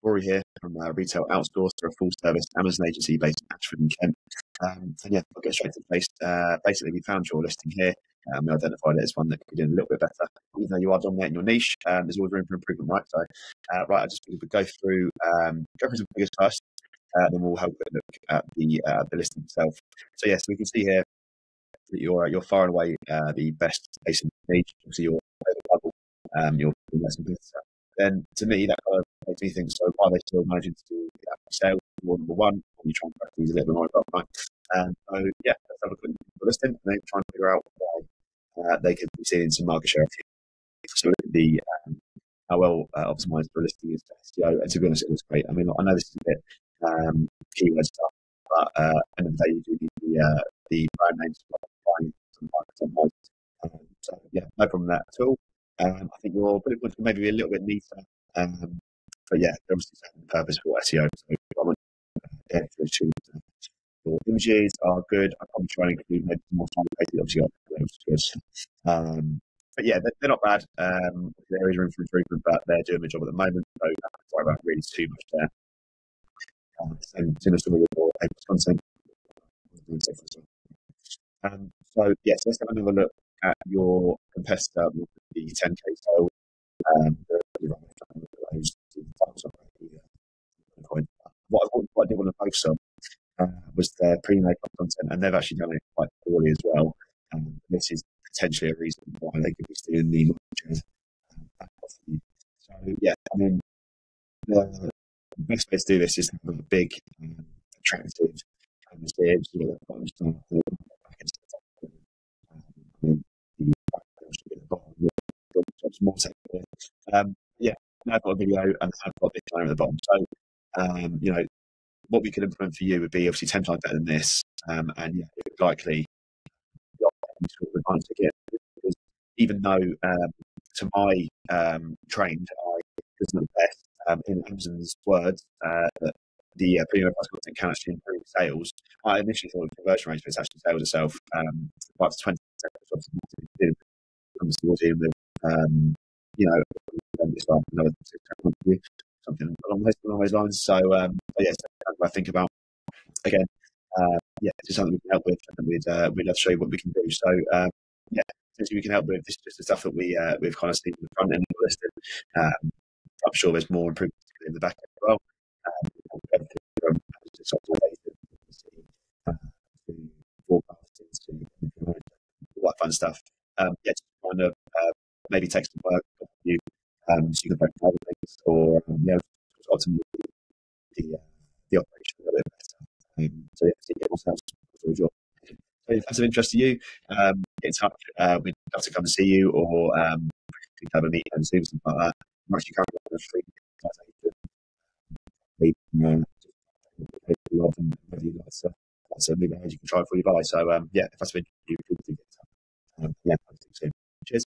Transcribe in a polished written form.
Rory here from Retail-Outsource. We're a full-service Amazon agency based in Ashford and Kent. And yeah, I'll get straight to the place. Basically, we found your listing here. We identified it as one that could be doing a little bit better. Even though you are dominating your niche, there's always room for improvement, right? So, I just think we go through some figures first, then we'll have a look at the listing itself. So yes, we can see here that you're far and away the best ASIN niche. Obviously, you're over double your best competitor. Then to me, that kind of makes me think, so why are they still managing to do sales more number one when you try and practice these a little bit more about, right? So yeah, let's have a quick look at the listing and then try and figure out why they could be seeing some market share. So look at the how well optimized the listing is for SEO, and to be honest, it looks great. I mean, I know this is a bit keyword stuff, but at the end of the day, you do need the brand names buying some market. So yeah, no problem with that at all. I think your bullet points can maybe be a little bit neater, but yeah, they're obviously serving the purpose for SEO. So your images are good. I probably try and include maybe more time based, obviously, but yeah, they're not bad. There is room for improvement, but they're doing the job at the moment, so I don't worry about really too much there. Similar story with your content. So yes, let's have another look at your competitor with the 10k sale. What I did want to focus on was their pre-made content, and they've actually done it quite poorly as well. This is potentially a reason why they could be stealing the launches. So yeah, I mean, the best way to do this is to have a big, attractive canvas here. More technical. Yeah, now I've got a video and I've got this line at the bottom. So, what we could implement for you would be obviously 10 times better than this. And yeah, it's likely because even though to my trained eye, it's not the best, in Amazon's words, that the premium price content can actually improve sales. I initially thought the conversion rate, but it's actually sales itself, up to 20%. It's like another something along those lines. So yes, I think about again. Yeah, it's just something we can help with, and we'd love to show you what we can do. So yeah, essentially we can help with this, just the stuff that we've kind of seen in the front end of the listing. I'm sure there's more improvements in the back end as well. All that fun stuff. Yeah, just kind of maybe take some work off you, so you can break other things, or optimize the operation a little bit better. So yeah, see get ourselves a job. So if that's of interest to you, get in touch. We'd love to come and see you, or we can have a meeting and do something like that. I'm actually currently on a free so maybe you can try it before you buy. So yeah, if that's been you, yeah, Cheers.